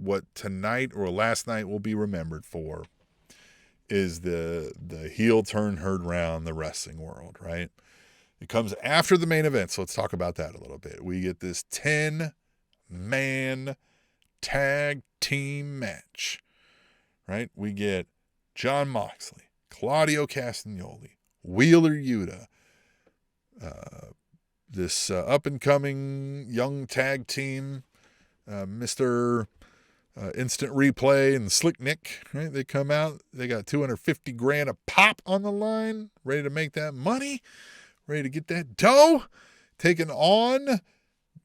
what tonight or last night will be remembered for is the heel turn heard round the wrestling world, right? It comes after the main event, so let's talk about that a little bit. We get this 10-man tag team match, right? We get Jon Moxley, Claudio Castagnoli, Wheeler Yuta, this up-and-coming young tag team, Mr. Instant Replay and Slick Nick, right? They come out. They got $250,000 a pop on the line, ready to make that money, ready to get that dough, taking on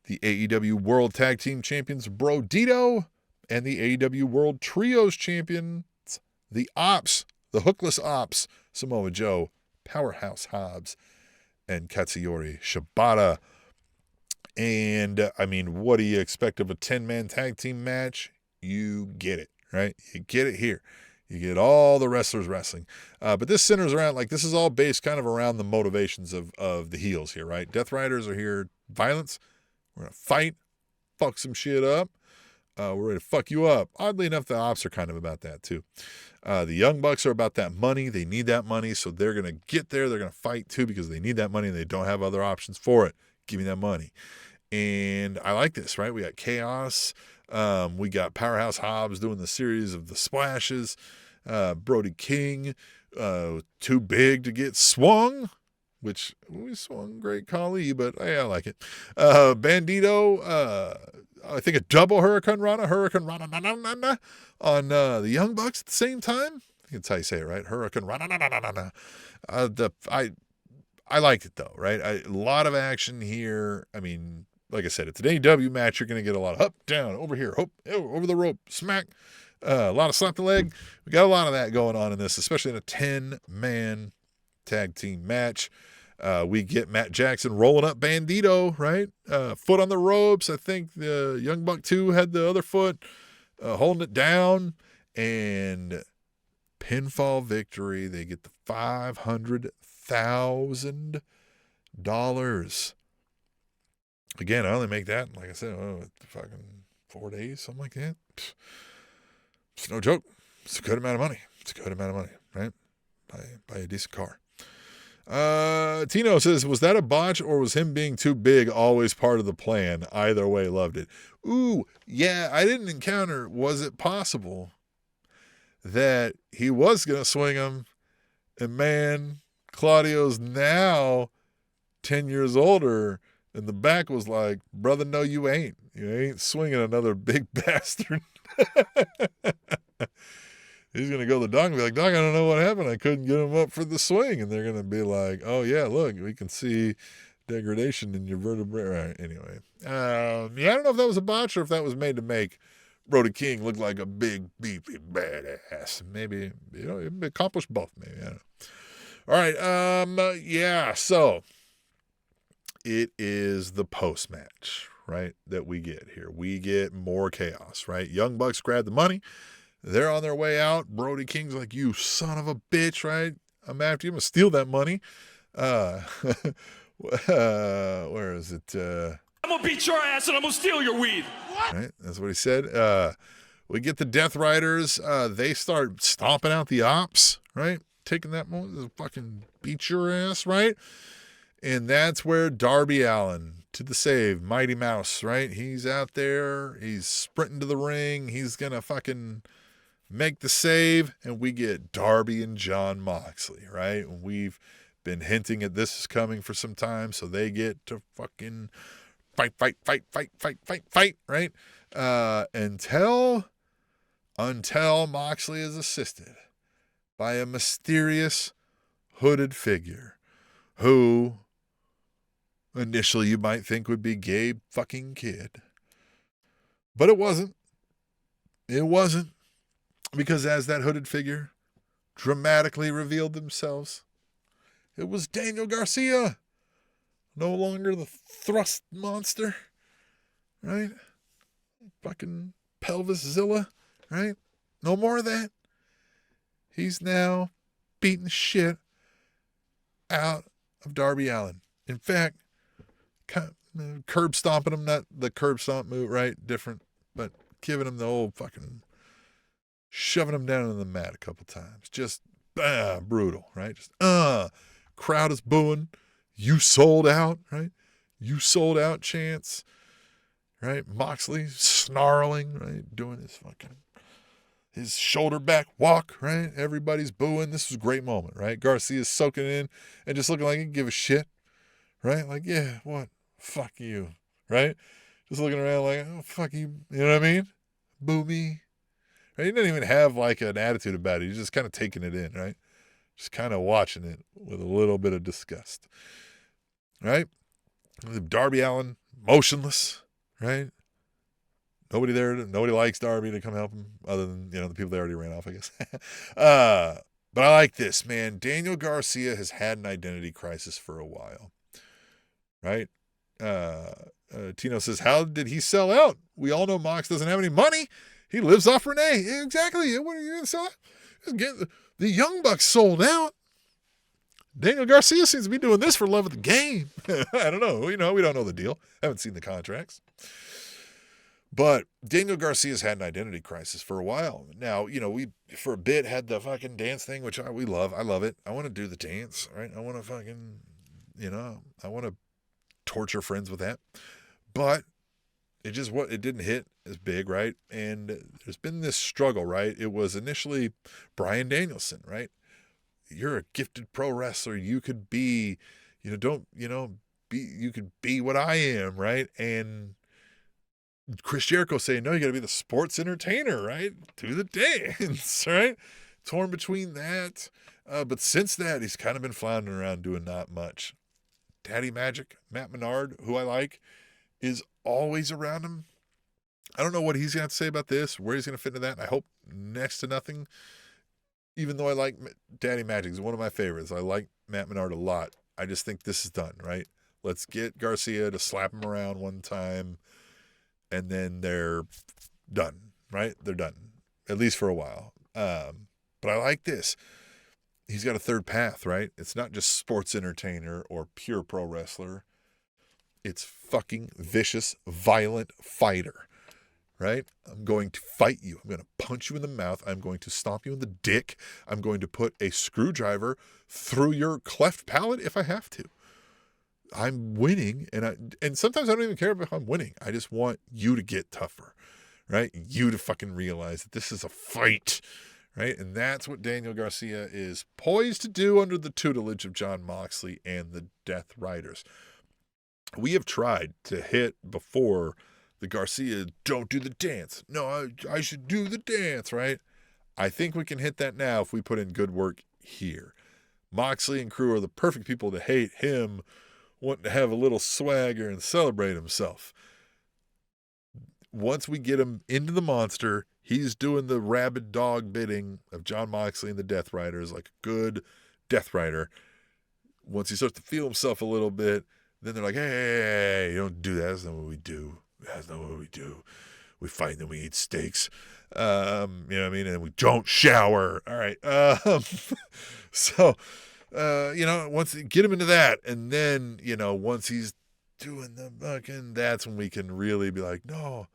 the AEW World Tag Team Champions Bro Dito and the AEW World Trios Champions, the Ops, the Hookless Ops, Samoa Joe, Powerhouse Hobbs, and Katsuyori Shibata. And, I mean, what do you expect of a 10-man tag team match? You get it, right? You get it here. You get all the wrestlers wrestling. But this centers around, like, this is all based kind of around the motivations of the heels here, right? Death Riders are here. Violence. We're going to fight. Fuck some shit up. We're ready to fuck you up. Oddly enough, the Ops are kind of about that, too. The Young Bucks are about that money. They need that money, so they're going to get there. They're going to fight, too, because they need that money and they don't have other options for it. Give me that money. And I like this, right? We got Chaos. We got Powerhouse Hobbs doing the series of the splashes. Brody King, too big to get swung, which we swung Great Khali, but I like it. Bandito, I think a double Hurricane Rana on the Young Bucks at the same time. I think that's how you say it, right? Hurricane Rana. I liked it though, right? A lot of action here. I mean, like I said, it's an AEW match. You're going to get a lot of up, down, over here, hope, over the rope, smack, a lot of slap the leg. We got a lot of that going on in this, especially in a 10-man tag team match. We get Matt Jackson rolling up Bandito, right? Foot on the ropes. I think the Young Buck 2 had the other foot, holding it down, and pinfall victory. They get the $500,000. Again, I only make that, like I said, fucking 4 days, something like that. It's no joke. It's a good amount of money. Right? Buy a decent car. Tino says, was that a botch or was him being too big always part of the plan? Either way, loved it. Ooh, yeah, I didn't encounter, was it possible that he was going to swing him and man, Claudio's now 10 years older and the back was like, brother, no, you ain't. You ain't swinging another big bastard. He's going to go to the doc and be like, Doc, I don't know what happened. I couldn't get him up for the swing. And they're going to be like, oh, yeah, look, we can see degradation in your vertebrae. Right, anyway. Yeah, I don't know if that was a botch or if that was made to make Brody King look like a big, beefy badass. Maybe, it accomplished both, maybe. I don't know. All right. Yeah, so it is the post-match, right, that we get here. We get more chaos, right? Young Bucks grab the money. They're on their way out. Brody King's like, you son of a bitch, right? I'm after you. I'm going to steal that money. Where is it? I'm going to beat your ass and I'm going to steal your weed. What? Right? That's what he said. We get the Death Riders. They start stomping out the Ops, right? Taking that moment to fucking beat your ass, right? And that's where Darby Allin to the save, Mighty Mouse, right? He's out there. He's sprinting to the ring. He's going to fucking make the save. And we get Darby and Jon Moxley, right? And we've been hinting at this is coming for some time. So they get to fucking fight, right? Until Moxley is assisted by a mysterious hooded figure who initially you might think would be Gabe fucking Kidd. But it wasn't. It wasn't. Because as that hooded figure dramatically revealed themselves, it was Daniel Garcia. No longer the thrust monster. Right? Fucking Pelviszilla. Right? No more of that. He's now beating shit out of Darby Allin. In fact, curb stomping him, not the curb stomp move, right? Different, but giving him the old fucking shoving him down on the mat a couple times. Just brutal, right? Just crowd is booing. You sold out, right? You sold out chants, right? Moxley snarling, right? Doing his shoulder back walk, right? Everybody's booing. This was a great moment, right? Garcia's soaking in and just looking like he can give a shit, right? Like, yeah, what? Fuck you, right? Just looking around like, oh, fuck you. You know what I mean? Boo me. Right? He didn't even have like an attitude about it. He's just kind of taking it in, right? Just kind of watching it with a little bit of disgust, right? Darby Allin, motionless, right? Nobody there. Nobody likes Darby to come help him other than, the people that already ran off, I guess. But I like this, man. Daniel Garcia has had an identity crisis for a while, right? Tino says, how did he sell out? We all know Mox doesn't have any money. He lives off Renee. Exactly. What are you going to sell out? The Young Bucks sold out. Daniel Garcia seems to be doing this for love of the game. I don't know. We don't know the deal. Haven't seen the contracts. But Daniel Garcia's had an identity crisis for a while. Now, we for a bit had the fucking dance thing, which we love. I love it. I want to do the dance, right? I want to fucking, I want to torture friends with that. But it didn't hit as big, right? And there's been this struggle, right? It was initially Bryan Danielson, right? You're a gifted pro wrestler. You could be, you could be what I am, right? And Chris Jericho saying, no, you got to be the sports entertainer, right? Do the dance, right? Torn between that. But since that, he's kind of been floundering around doing not much. Daddy Magic, Matt Menard, who I like, is always around him. I don't know what he's going to have to say about this, where he's going to fit into that. I hope next to nothing, even though I like Daddy Magic. He's one of my favorites. I like Matt Menard a lot. I just think this is done, right? Let's get Garcia to slap him around one time, and then they're done, right? They're done, at least for a while. But I like this. He's got a third path, right? It's not just sports entertainer or pure pro wrestler. It's fucking vicious, violent fighter, right? I'm going to fight you. I'm going to punch you in the mouth. I'm going to stomp you in the dick. I'm going to put a screwdriver through your cleft palate if I have to. I'm winning, and sometimes I don't even care if I'm winning. I just want you to get tougher, right? You to fucking realize that this is a fight, right? And that's what Daniel Garcia is poised to do under the tutelage of Jon Moxley and the Death Riders. We have tried to hit before the Garcia, don't do the dance. No, I should do the dance, right? I think we can hit that now if we put in good work here. Moxley and crew are the perfect people to hate him wanting to have a little swagger and celebrate himself. Once we get him into the monster, he's doing the rabid dog bidding of Jon Moxley and the Death Riders like a good Death Rider. Once he starts to feel himself a little bit, then they're like, hey, you don't do that. That's not what we do. That's not what we do. We fight and then we eat steaks. You know what I mean? And we don't shower. All right. Once you get him into that, and then, once he's doing the fucking, that's when we can really be like, no,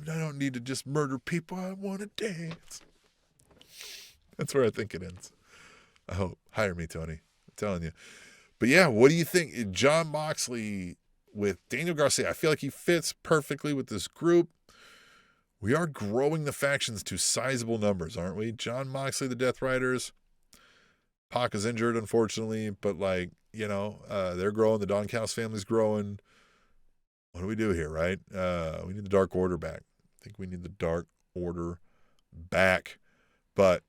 I don't need to just murder people. I want to dance. That's where I think it ends. I hope. Hire me, Tony. I'm telling you. But yeah, what do you think? Jon Moxley with Daniel Garcia, I feel like he fits perfectly with this group. We are growing the factions to sizable numbers, aren't we? Jon Moxley, the Death Riders. Pac is injured, unfortunately, but they're growing. The Don Callis family's growing. What do we do here, right? We need the Dark Order back. I think we need the Dark Order back. But,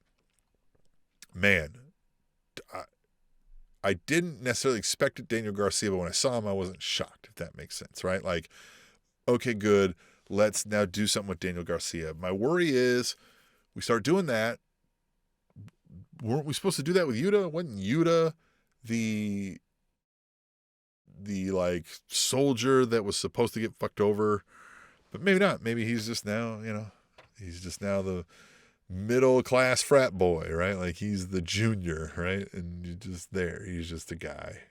man, I didn't necessarily expect it, Daniel Garcia, but when I saw him, I wasn't shocked, if that makes sense, right? Like, okay, good. Let's now do something with Daniel Garcia. My worry is we start doing that. Weren't we supposed to do that with Yuta? Wasn't Yuta the soldier that was supposed to get fucked over? But maybe not. Maybe he's just now, he's just now the middle class frat boy, right? Like he's the junior, right? And you're just there. He's just a guy,